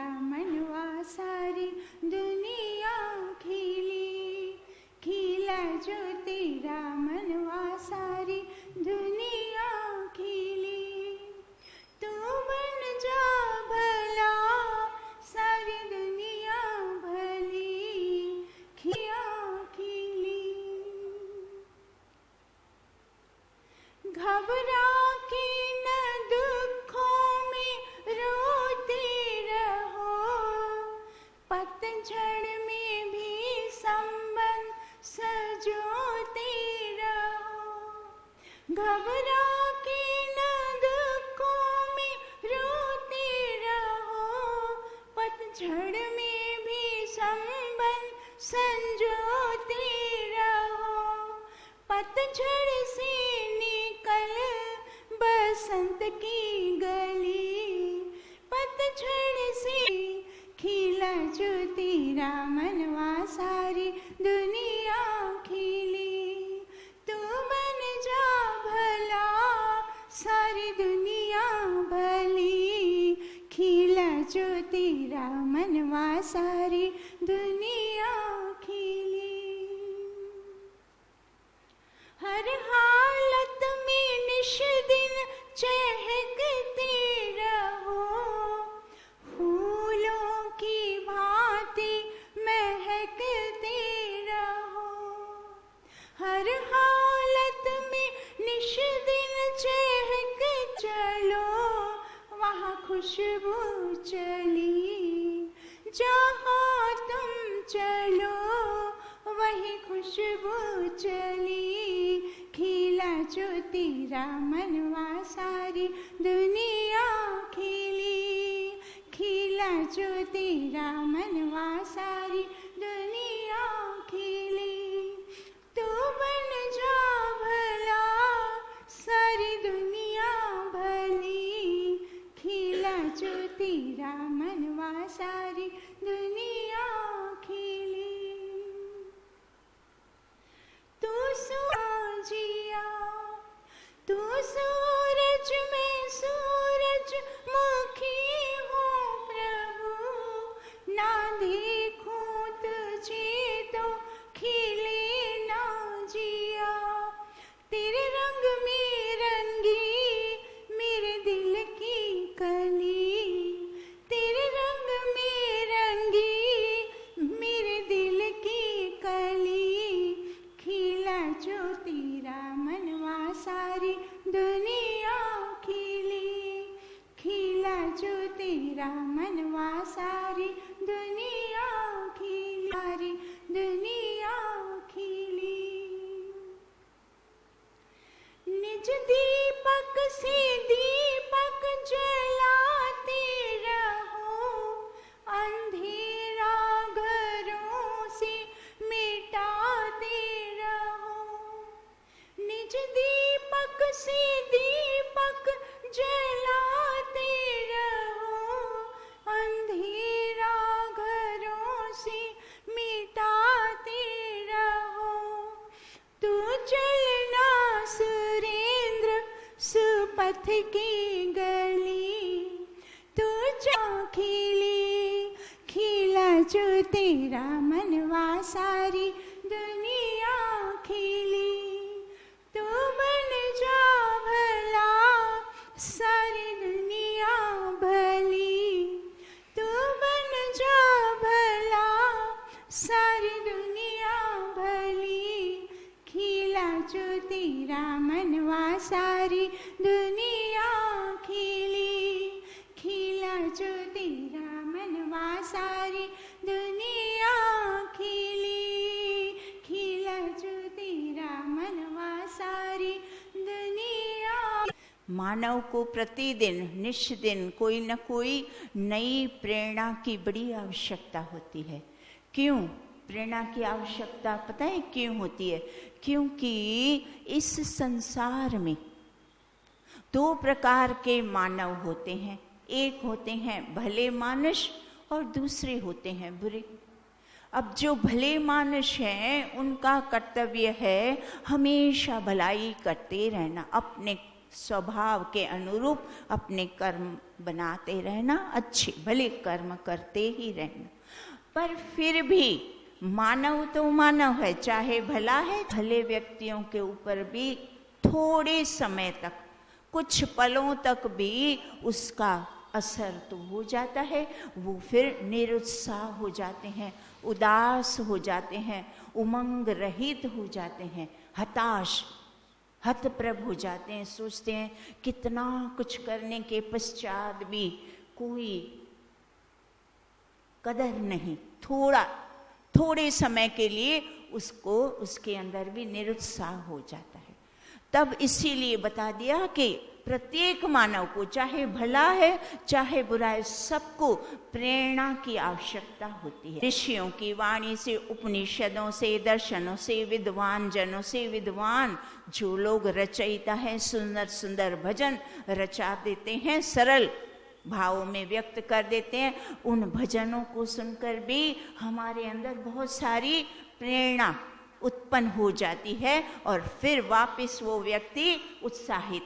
तेरा मनवा सारी दुनिया खिली, खिला जो तेरा मनवा सारी दुनिया खिली। तू बन जा भला सारी दुनिया भली, खिया खिली। घबरा के न दुखों में रोते रहो, पतझड़ में भी संबंध सजोते रहो। घबरा के न दुखों में रोते रहो, पतझड़ में भी संबंध संजोते रहो। पतझड़ से निकल बसंत की गली, पतझड़ से खिला जो तेरा मनवा सारी दुनिया खिली। तू बन जा भला सारी दुनिया भली, खिला जो तेरा मनवा सारी दुनिया खिली। हर हालत में निश दिन चहकते रहो, फूलों की भांति महकते रहो। हर हालत में निश दिन चहक चलो, वहाँ खुशबू चली। जहाँ तुम चलो वही खुशबू चली, खिला जो तेरा मनवा सारी दुनिया खिली, खिला जो तेरा मनवा सारी दुनिया खिली। तू बन जा भला सारी दुनिया भली, खिला जो तेरा मनवा सारी दुनिया खिली। तू जिया, तू सूरज में सूरज मुखी हो प्रभु, ना देखूं तुझे तो खिले ना जिया। तेरे रंग में रंगी मेरे दिल की कली, तेरे रंग में रंगी मेरे दिल की कली, खिला जो तेरा मनवा सारी दुनिया खिली, खिला जो तेरा मनवा सारी दुनिया खिली, सारी दुनिया खिली। निज दीपक से दीपक जलाते रहो, अंधेरा घरों से मिटाते रहो। निज दीपक से दीपक जलाते रहो, अंधेरा घरों से मिटाते रहो। तू चलना सुरेंद्र सुपथ की गली, तू खिली, खिला जो तेरा मनवा सारी दुनिया खिली। तू बन जा भला सारी दुनिया भली, तू बन जा भला सारी दुनिया भली, खिला जो तेरा मनवा सारी दुनिया खिली, खिला जो तेरा मनवा सारी दुनिया खिली, खिला जो तेरा मनवा सारी दुनिया। मानव को प्रतिदिन निष्दिन कोई न कोई नई प्रेरणा की बड़ी आवश्यकता होती है। क्यों प्रेरणा की आवश्यकता पता है क्यों होती है? क्योंकि इस संसार में दो प्रकार के मानव होते हैं, एक होते हैं भले मानुष और दूसरे होते हैं बुरे। अब जो भले मानुष हैं उनका कर्तव्य है हमेशा भलाई करते रहना, अपने स्वभाव के अनुरूप अपने कर्म बनाते रहना, अच्छे भले कर्म करते ही रहना। पर फिर भी मानव तो मानव है, चाहे भला है, भले व्यक्तियों के ऊपर भी थोड़े समय तक, कुछ पलों तक भी उसका असर तो हो जाता है। वो फिर निरुत्साह हो जाते हैं, उदास हो जाते हैं, उमंग रहित हो जाते हैं, हताश, हतप्रभ हो जाते हैं, सोचते हैं कितना कुछ करने के पश्चात भी कोई कदर नहीं, थोड़े समय के लिए उसको उसके अंदर भी निरुत्साह हो जाता है। तब इसीलिए बता दिया कि प्रत्येक मानव को, चाहे भला है चाहे बुरा है, सबको प्रेरणा की आवश्यकता होती है। ऋषियों की वाणी से, उपनिषदों से, दर्शनों से, विद्वान जनों से, विद्वान जो लोग रचयिता है, सुंदर सुंदर भजन रचा देते हैं, सरल भावों में व्यक्त कर देते हैं, उन भजनों को सुनकर भी हमारे अंदर बहुत सारी प्रेरणा उत्पन्न हो जाती है और फिर वापस वो व्यक्ति उत्साहित,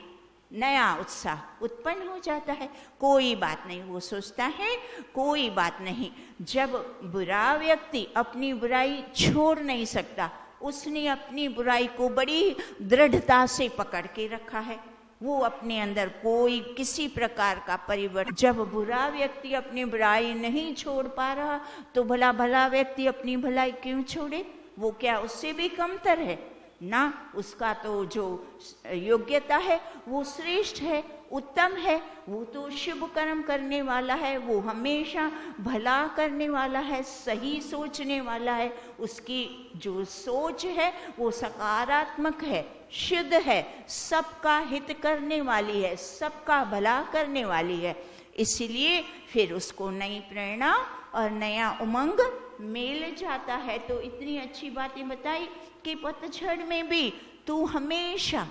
नया उत्साह उत्पन्न हो जाता है। कोई बात नहीं, वो सोचता है कोई बात नहीं। जब बुरा व्यक्ति अपनी बुराई छोड़ नहीं सकता, उसने अपनी बुराई को बड़ी दृढ़ता से पकड़ के रखा है, वो अपने अंदर कोई किसी प्रकार का परिवर्तन, जब बुरा व्यक्ति अपनी बुराई नहीं छोड़ पा रहा तो भला व्यक्ति अपनी भलाई क्यों छोड़े? वो क्या उससे भी कमतर है? ना, उसका तो जो योग्यता है वो श्रेष्ठ है, उत्तम है, वो तो शुभ कर्म करने वाला है, वो हमेशा भला करने वाला है, सही सोचने वाला है, उसकी जो सोच है वो सकारात्मक है, शुद्ध है, सबका हित करने वाली है, सबका भला करने वाली है। इसलिए फिर उसको नई प्रेरणा और नया उमंग मिल जाता है। तो इतनी अच्छी बातें बताई कि पतझड़ में भी तू हमेशा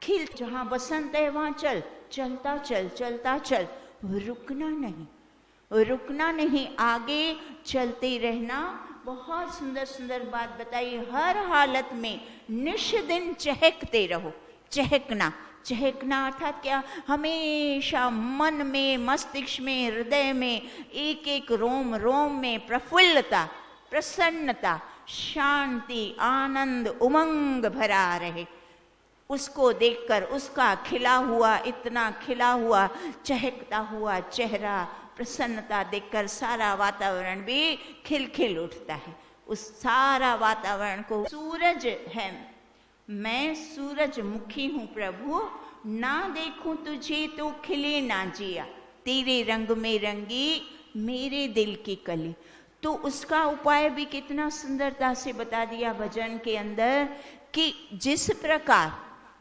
खिल, जहाँ बसंत है वहाँ चल, चलता चल, रुकना नहीं, आगे चलते रहना। बहुत सुंदर सुंदर बात बताई, हर हालत में निष्दिन चहकते रहो। चहकना अर्थात क्या? हमेशा मन में, मस्तिष्क में, हृदय में, एक एक रोम रोम में प्रफुल्लता, प्रसन्नता, शांति, आनंद, उमंग भरा रहे। उसको देखकर, उसका इतना खिला हुआ चहकता हुआ चेहरा, प्रसन्नता देखकर सारा वातावरण भी खिलखिल उठता है। उस सारा वातावरण को, सूरज है, मैं सूरजमुखी हूँ प्रभु, ना देखूं तुझे तो खिले ना जिया, तेरे रंग में रंगी मेरे दिल की कली। तो उसका उपाय भी कितना सुंदरता से बता दिया भजन के अंदर कि जिस प्रकार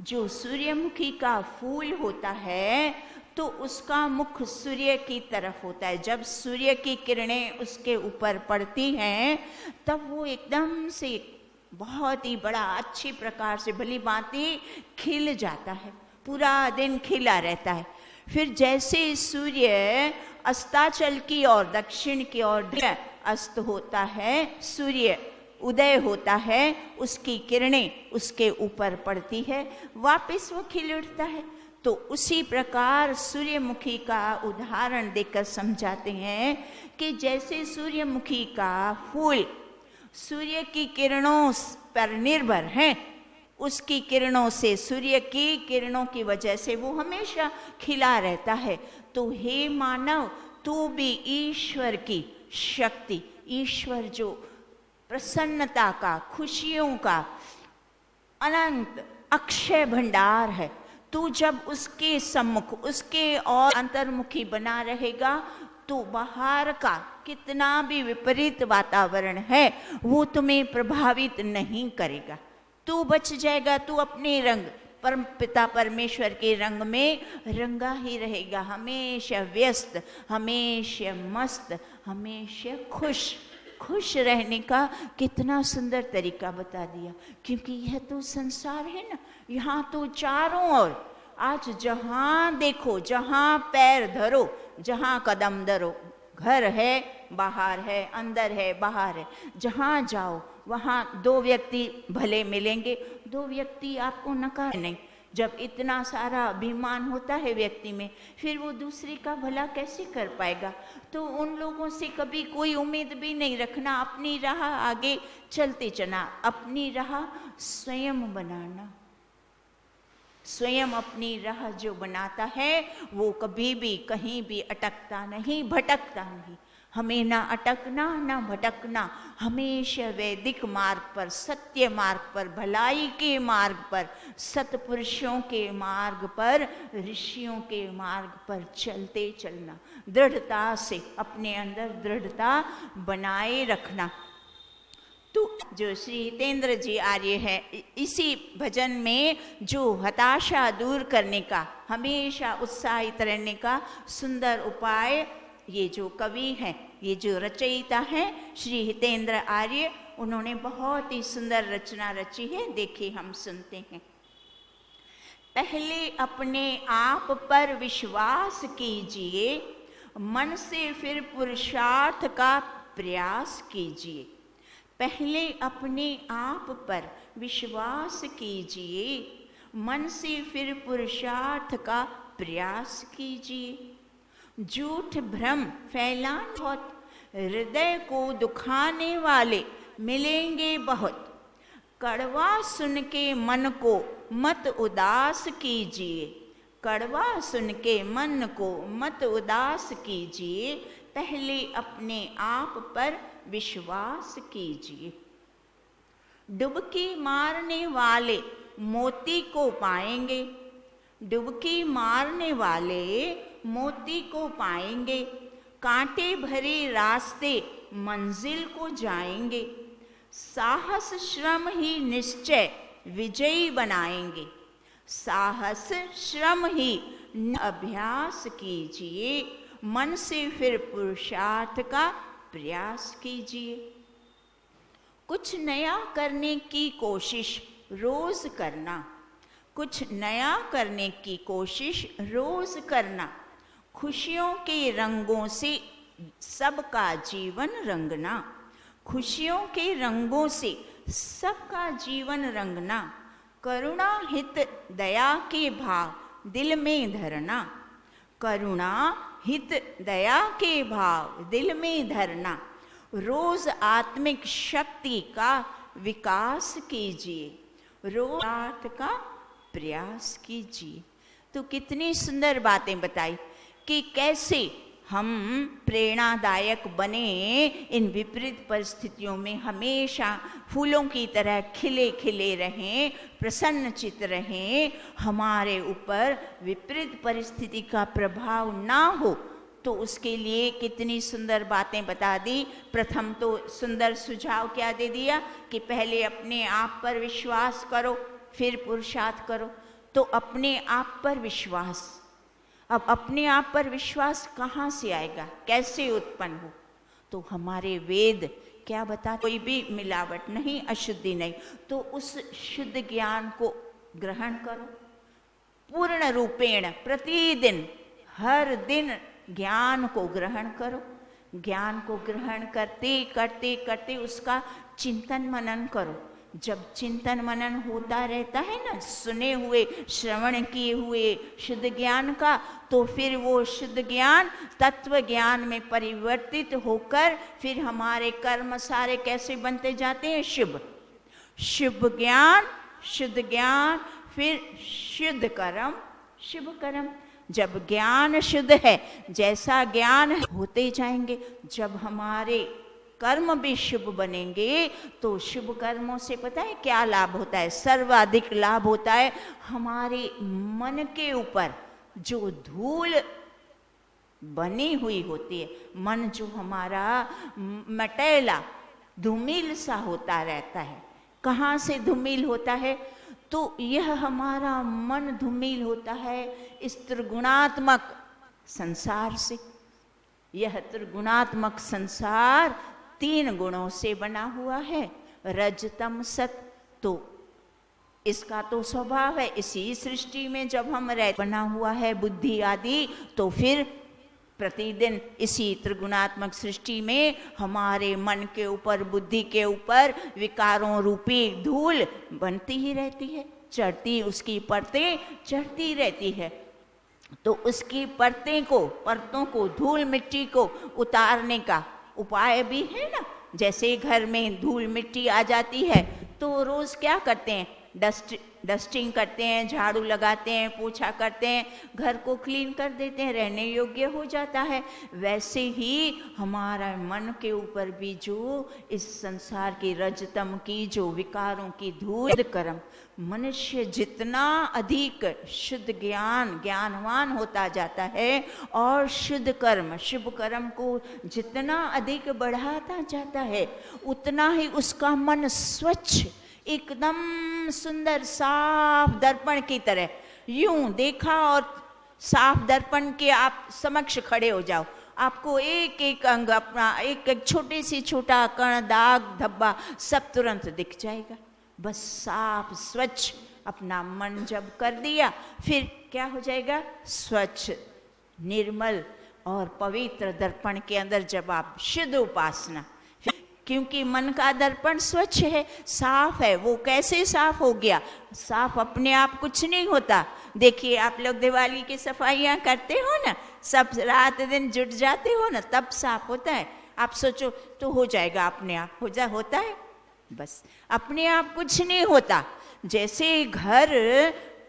जो सूर्यमुखी का फूल होता है तो उसका मुख सूर्य की तरफ होता है। जब सूर्य की किरणें उसके ऊपर पड़ती हैं तब वो एकदम से बहुत ही बड़ा अच्छी प्रकार से भली भांति खिल जाता है, पूरा दिन खिला रहता है। फिर जैसे सूर्य अस्ताचल की ओर, दक्षिण की ओर अस्त होता है, सूर्य उदय होता है, उसकी किरणें उसके ऊपर पड़ती है, वापस वो खिल उठता है। तो उसी प्रकार सूर्यमुखी का उदाहरण देकर समझाते हैं कि जैसे सूर्यमुखी का फूल सूर्य की किरणों पर निर्भर है, उसकी किरणों से, सूर्य की किरणों की वजह से वो हमेशा खिला रहता है। तो हे मानव, तू भी ईश्वर की शक्ति, ईश्वर जो प्रसन्नता का, खुशियों का अनंत अक्षय भंडार है, तू जब उसके सम्मुख, उसके और अंतर्मुखी बना रहेगा तो बाहर का कितना भी विपरीत वातावरण है वो तुम्हें प्रभावित नहीं करेगा। तू बच जाएगा, तू अपने रंग, परम पिता परमेश्वर के रंग में रंगा ही रहेगा, हमेशा व्यस्त, हमेशा मस्त, हमेशा खुश रहने का कितना सुंदर तरीका बता दिया। क्योंकि यह तो संसार है ना, यहाँ तो चारों ओर, आज जहाँ देखो, जहाँ पैर धरो, जहाँ कदम धरो, घर है बाहर है, अंदर है बाहर है, जहाँ जाओ वहाँ दो व्यक्ति भले मिलेंगे, दो व्यक्ति आपको नकार नहीं। जब इतना सारा अभिमान होता है व्यक्ति में, फिर वो दूसरे का भला कैसे कर पाएगा। तो उन लोगों से कभी कोई उम्मीद भी नहीं रखना, अपनी राह आगे चलते चलना, अपनी राह स्वयं बनाना। स्वयं अपनी राह जो बनाता है वो कभी भी कहीं भी अटकता नहीं, भटकता नहीं। हमें ना अटकना ना भटकना, हमेशा वैदिक मार्ग पर, सत्य मार्ग पर, भलाई के मार्ग पर, सत्पुरुषों के मार्ग पर, ऋषियों के मार्ग पर चलते चलना, दृढ़ता से अपने अंदर दृढ़ता बनाए रखना। तो जो श्री हितेंद्र जी आर्य है, इसी भजन में जो हताशा दूर करने का, हमेशा उत्साहित रहने का सुंदर उपाय, ये जो कवि हैं, ये जो रचयिता हैं श्री हितेंद्र आर्य, उन्होंने बहुत ही सुंदर रचना रची है। देखिए हम सुनते हैं। पहले अपने आप पर विश्वास कीजिए, मन से फिर पुरुषार्थ का प्रयास कीजिए। पहले अपने आप पर विश्वास कीजिए, मन से फिर पुरुषार्थ का प्रयास कीजिए। झूठ भ्रम फैलाने बहुत, हृदय को दुखाने वाले मिलेंगे बहुत। कड़वा सुन के मन को मत उदास कीजिए, कड़वा सुन के मन को मत उदास कीजिए। पहले अपने आप पर विश्वास कीजिए। डुबकी मारने वाले मोती को पाएंगे, डुबकी मारने वाले मोती को पाएंगे। कांटे भरे रास्ते मंजिल को जाएंगे। साहस श्रम ही निश्चय विजयी बनाएंगे। साहस श्रम ही अभ्यास कीजिए, मन से फिर पुरुषार्थ का प्रयास कीजिए। कुछ नया करने की कोशिश रोज करना, कुछ नया करने की कोशिश रोज करना। खुशियों के रंगों से सबका जीवन रंगना, खुशियों के रंगों से सबका जीवन रंगना। करुणा हित दया के भाव दिल में धरना, करुणा हित दया के भाव दिल में धरना। रोज आत्मिक शक्ति का विकास कीजिए, रोज अर्थ का प्रयास कीजिए। तो कितनी सुंदर बातें बताई कि कैसे हम प्रेरणादायक बने, इन विपरीत परिस्थितियों में हमेशा फूलों की तरह खिले खिले रहें, प्रसन्नचित रहें, हमारे ऊपर विपरीत परिस्थिति का प्रभाव ना हो। तो उसके लिए कितनी सुंदर बातें बता दी। प्रथम तो सुंदर सुझाव क्या दे दिया कि पहले अपने आप पर विश्वास करो, फिर पुरुषार्थ करो। तो अपने आप पर विश्वास, अब अपने आप पर विश्वास कहाँ से आएगा, कैसे उत्पन्न हो? तो हमारे वेद क्या बता, कोई भी मिलावट नहीं, अशुद्धि नहीं। तो उस शुद्ध ज्ञान को ग्रहण करो पूर्ण रूपेण, प्रतिदिन हर दिन ज्ञान को ग्रहण करो। ज्ञान को ग्रहण करते करते करते उसका चिंतन मनन करो। जब चिंतन मनन होता रहता है ना, सुने हुए श्रवण किए हुए शुद्ध ज्ञान का, तो फिर वो शुद्ध ज्ञान तत्व ज्ञान में परिवर्तित होकर फिर हमारे कर्म सारे कैसे बनते जाते हैं, शुभ। शुभ ज्ञान, शुद्ध ज्ञान, फिर शुद्ध कर्म, शुभ कर्म। जब ज्ञान शुद्ध है, जैसा ज्ञान होते जाएंगे, जब हमारे कर्म भी शुभ बनेंगे तो शुभ कर्मों से पता है क्या लाभ होता है? सर्वाधिक लाभ होता है हमारे मन के ऊपर जो धूल बनी हुई होती है। मन जो हमारा मटेला धूमिल सा होता रहता है, कहाँ से धूमिल होता है? तो यह हमारा मन धूमिल होता है इस त्रिगुणात्मक संसार से। यह त्रिगुणात्मक संसार 3 गुणों से बना हुआ है, रज तम सत। तो इसका तो स्वभाव है, इसी सृष्टि में जब हम बना हुआ है बुद्धि आदि, तो फिर प्रतिदिन इसी त्रिगुणात्मक सृष्टि में हमारे मन के ऊपर, बुद्धि के ऊपर विकारों रूपी धूल बनती ही रहती है। चढ़ती, उसकी परतें चढ़ती रहती है। तो उसकी परतों को धूल मिट्टी को उतारने का उपाय भी है ना। जैसे घर में धूल मिट्टी आ जाती है तो रोज क्या करते हैं, डस्टिंग करते हैं, झाड़ू लगाते हैं, पोछा करते हैं, घर को क्लीन कर देते हैं, रहने योग्य हो जाता है। वैसे ही हमारा मन के ऊपर भी जो इस संसार की रजतम की जो विकारों की धूल कर्म, मनुष्य जितना अधिक शुद्ध ज्ञानवान होता जाता है और शुद्ध कर्म शुभ कर्म को जितना अधिक बढ़ाता जाता है, उतना ही उसका मन स्वच्छ, एकदम सुंदर साफ दर्पण की तरह, यूं देखा और साफ दर्पण के आप समक्ष खड़े हो जाओ, आपको एक एक अंग अपना, एक एक छोटे से छोटा कण, दाग, धब्बा सब तुरंत दिख जाएगा। बस साफ स्वच्छ अपना मन जब कर दिया, फिर क्या हो जाएगा, स्वच्छ निर्मल और पवित्र दर्पण के अंदर जब आप शुद्ध उपासना, क्योंकि मन का दर्पण स्वच्छ है, साफ है। वो कैसे साफ हो गया, साफ अपने आप कुछ नहीं होता। देखिए आप लोग दिवाली की सफाइयाँ करते हो ना, सब रात दिन जुट जाते हो ना, तब साफ होता है। आप सोचो तो हो जाएगा अपने आप, होता है। बस अपने आप कुछ नहीं होता। जैसे घर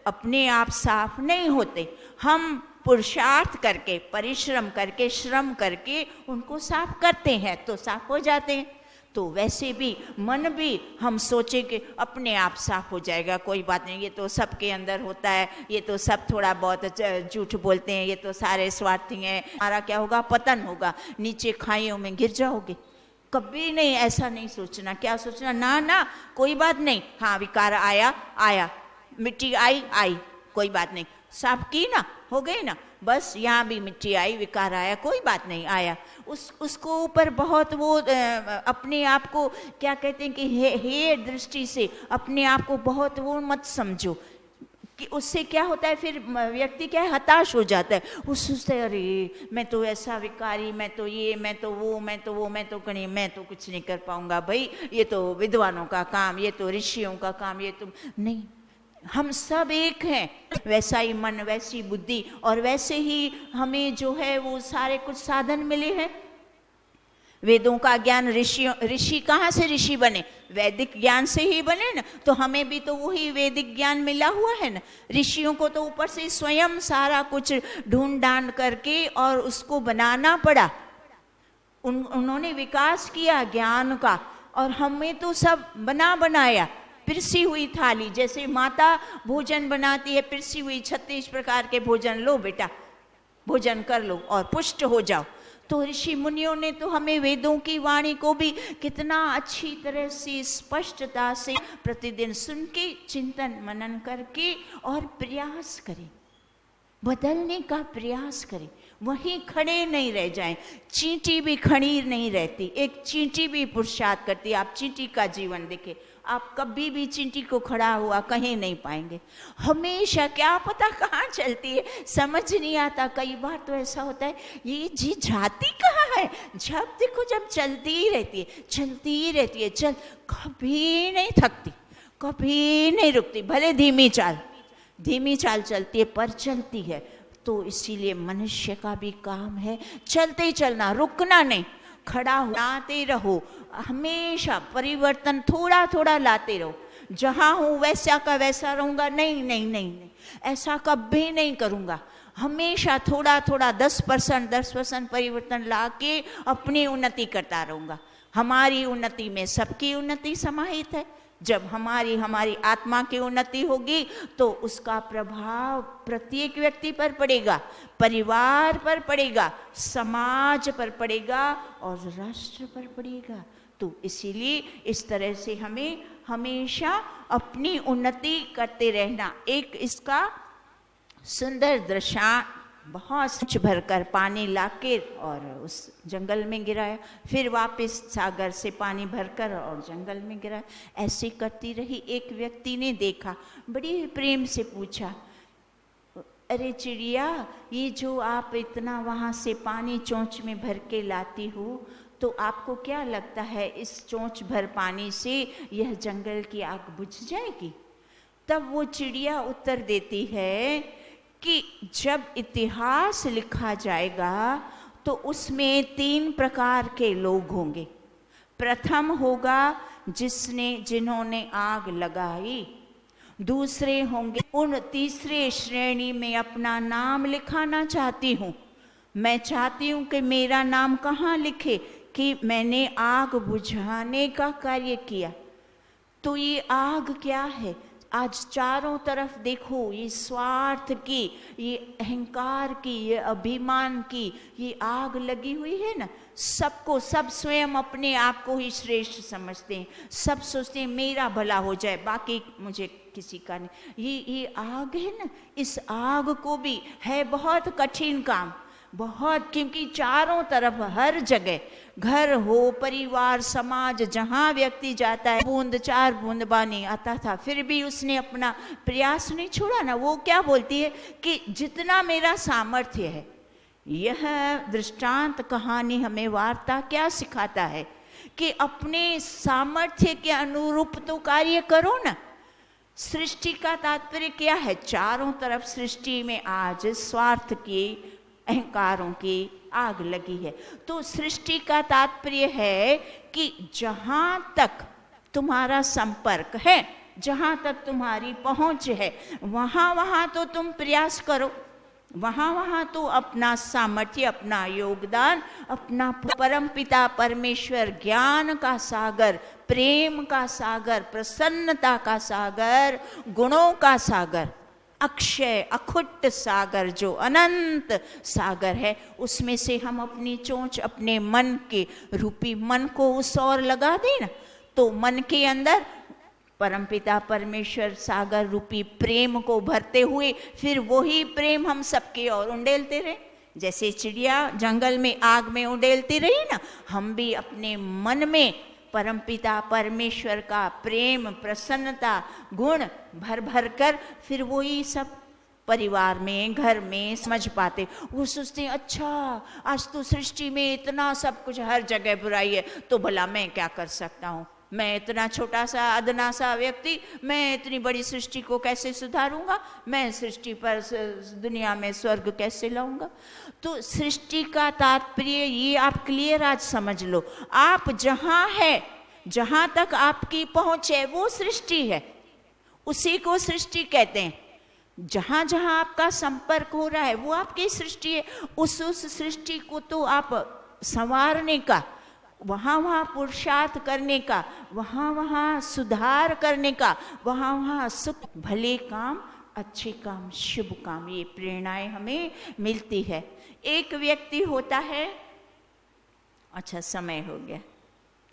अपने आप साफ नहीं होते, हम पुरुषार्थ करके, परिश्रम करके, श्रम करके उनको साफ करते हैं तो साफ हो जाते हैं। तो वैसे भी मन भी हम सोचे कि अपने आप साफ हो जाएगा, कोई बात नहीं, ये तो सबके अंदर होता है, ये तो सब थोड़ा बहुत झूठ बोलते हैं, ये तो सारे स्वार्थी हैं, हमारा क्या होगा, पतन होगा, नीचे खाइयों में गिर जाओगे। कभी नहीं, ऐसा नहीं सोचना। क्या सोचना, ना ना कोई बात नहीं, हाँ विकार आया, मिट्टी आई, कोई बात नहीं, साफ की ना, हो गई ना, बस यहाँ भी मिट्टी आई, विकार आया, कोई बात नहीं, आया। उसको ऊपर बहुत वो अपने आप को क्या कहते हैं कि हे दृष्टि से अपने आप को बहुत वो मत समझो, कि उससे क्या होता है, फिर व्यक्ति क्या है, हताश हो जाता है। वो सोचता है अरे मैं तो ऐसा विकारी, मैं तो ये, मैं तो वो, मैं तो कहीं, मैं तो कुछ नहीं कर पाऊंगा भाई, ये तो विद्वानों का काम, ये तो ऋषियों का काम, ये तो नहीं। हम सब एक हैं, वैसा ही मन, वैसी बुद्धि, और वैसे ही हमें जो है वो सारे कुछ साधन मिले हैं। वेदों का ज्ञान, ऋषि कहाँ से ऋषि बने, वैदिक ज्ञान से ही बने ना। तो हमें भी तो वही वैदिक ज्ञान मिला हुआ है ना। ऋषियों को तो ऊपर से स्वयं सारा कुछ ढूंढ ढांड करके और उसको बनाना पड़ा। उन्होंने विकास किया ज्ञान का, और हमें तो सब बनाया। पिरसी हुई थाली, जैसे माता भोजन बनाती है, पिरसी हुई 36 प्रकार के भोजन, लो बेटा भोजन कर लो और पुष्ट हो जाओ। तो ऋषि मुनियों ने तो हमें वेदों की वाणी को भी कितना अच्छी तरह से स्पष्टता से प्रतिदिन सुन के, चिंतन मनन करके और प्रयास करें, बदलने का प्रयास करें, वहीं खड़े नहीं रह जाएं। चींटी भी खड़ीर नहीं रहती, एक चींटी भी पुरुषार्थ करती। आप चींटी का जीवन देखें, आप कभी भी चींटी को खड़ा हुआ कहीं नहीं पाएंगे। हमेशा क्या पता कहाँ चलती है, समझ नहीं आता। कई बार तो ऐसा होता है ये जी जाती कहाँ है, जब देखो जब चलती ही रहती है, चल कभी नहीं थकती, कभी नहीं रुकती, भले धीमी चाल चलती है पर चलती है। तो इसीलिए मनुष्य का भी काम है चलते ही चलना, रुकना नहीं, खड़ा लाते रहो, हमेशा परिवर्तन थोड़ा थोड़ा लाते रहो। जहाँ हूँ वैसा का वैसा रहूँगा, नहीं, ऐसा कभी नहीं करूँगा। हमेशा थोड़ा 10% परिवर्तन ला के अपनी उन्नति करता रहूँगा। हमारी उन्नति में सबकी उन्नति समाहित है। जब हमारी आत्मा की उन्नति होगी तो उसका प्रभाव प्रत्येक व्यक्ति पर पड़ेगा, परिवार पर पड़ेगा, समाज पर पड़ेगा और राष्ट्र पर पड़ेगा। तो इसीलिए इस तरह से हमें हमेशा अपनी उन्नति करते रहना। एक इसका सुंदर दृश्य, बहुत कुछ भरकर पानी लाके और उस जंगल में गिराया, फिर वापस सागर से पानी भरकर और जंगल में गिराया। ऐसे करती रही। एक व्यक्ति ने देखा, बड़ी प्रेम से पूछा, अरे चिड़िया, ये जो आप इतना वहाँ से पानी चोंच में भर के लाती हो, तो आपको क्या लगता है इस चोंच भर पानी से यह जंगल की आग बुझ जाएगी? तब वो चिड़िया उत्तर देती है कि जब इतिहास लिखा जाएगा तो उसमें 3 प्रकार के लोग होंगे। प्रथम होगा जिन्होंने आग लगाई, दूसरे होंगे उन तीसरे श्रेणी में अपना नाम लिखाना चाहती हूँ। मैं चाहती हूँ कि मेरा नाम कहाँ लिखे कि मैंने आग बुझाने का कार्य किया। तो ये आग क्या है? आज चारों तरफ देखो, ये स्वार्थ की, ये अहंकार की, ये अभिमान की ये आग लगी हुई है ना। सब स्वयं अपने आप को ही श्रेष्ठ समझते हैं, सब सोचते हैं मेरा भला हो जाए, बाकी मुझे किसी का नहीं। ये आग है ना, इस आग को भी है बहुत कठिन काम, बहुत, क्योंकि चारों तरफ हर जगह, घर हो, परिवार, समाज, जहाँ व्यक्ति जाता है, बूंद 4 बूंद पानी आता था, फिर भी उसने अपना प्रयास नहीं छोड़ा ना। वो क्या बोलती है कि जितना मेरा सामर्थ्य है। यह दृष्टांत कहानी हमें वार्ता क्या सिखाता है कि अपने सामर्थ्य के अनुरूप तो कार्य करो ना। सृष्टि का तात्पर्य क्या है? चारों तरफ सृष्टि में आज स्वार्थ की, अहंकारों की आग लगी है। तो सृष्टि का तात्पर्य है कि जहां तक तुम्हारा संपर्क है, जहां तक तुम्हारी पहुंच है, वहां तो तुम प्रयास करो, वहां तो अपना सामर्थ्य, अपना योगदान, अपना परमपिता परमेश्वर ज्ञान का सागर, प्रेम का सागर, प्रसन्नता का सागर, गुणों का सागर, अक्षय अखुट्ट सागर, जो अनंत सागर है, उसमें से हम अपनी चोंच अपने मन के रूपी मन को उस ओर लगा दें ना, तो मन के अंदर परमपिता परमेश्वर सागर रूपी प्रेम को भरते हुए फिर वही प्रेम हम सबके और उंडेलते रहे। जैसे चिड़िया जंगल में आग में उंडेलती रही ना, हम भी अपने मन में परमपिता परमेश्वर का प्रेम, प्रसन्नता, गुण भर भर कर फिर वही सब परिवार में, घर में समझ पाते। वो सोचते हैं अच्छा आज तो सृष्टि में इतना सब कुछ, हर जगह बुराई है, तो भला मैं क्या कर सकता हूँ? मैं इतना छोटा सा अदना सा व्यक्ति, मैं इतनी बड़ी सृष्टि को कैसे सुधारूंगा? मैं सृष्टि पर, दुनिया में स्वर्ग कैसे लाऊंगा? तो सृष्टि का तात्पर्य ये आप क्लियर आज समझ लो। आप जहां है, जहां तक आपकी पहुंच है, वो सृष्टि है, उसी को सृष्टि कहते हैं। जहां जहां आपका संपर्क हो रहा है वो आपकी सृष्टि है। उस सृष्टि को तो आप संवारने का, वहाँ पुरुषार्थ करने का, वहाँ सुधार करने का, वहाँ सुख, भले काम, अच्छे काम, शुभ काम, ये प्रेरणाएं हमें मिलती है। एक व्यक्ति होता है, अच्छा समय हो गया,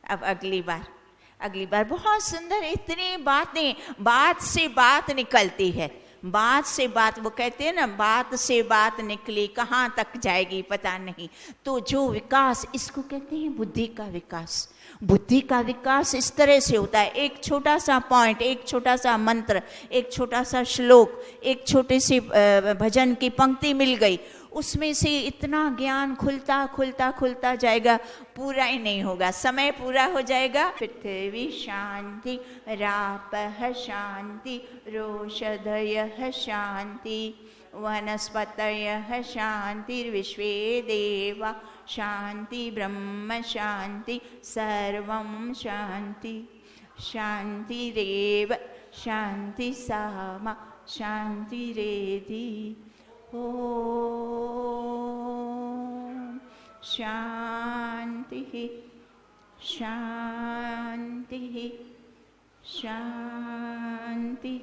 अब अगली बार बहुत सुंदर इतनी बातें, बात से बात निकलती है, बात से बात, वो कहते हैं ना बात से बात निकली कहाँ तक जाएगी पता नहीं। तो जो विकास, इसको कहते हैं बुद्धि का विकास। बुद्धि का विकास इस तरह से होता है, एक छोटा सा पॉइंट, एक छोटा सा मंत्र, एक छोटा सा श्लोक, एक छोटे से भजन की पंक्ति मिल गई, उसमें से इतना ज्ञान खुलता खुलता खुलता जाएगा, पूरा ही नहीं होगा, समय पूरा हो जाएगा। पृथ्वी शांति, रापः शांति, रोषधयः शांति, वनस्पतयः शांति, विश्वे देवा शांति, ब्रह्म शांति, सर्वं शांति। शांतिरेव शांति सामा शांतिरेधि। ओम शांति शांति शांति।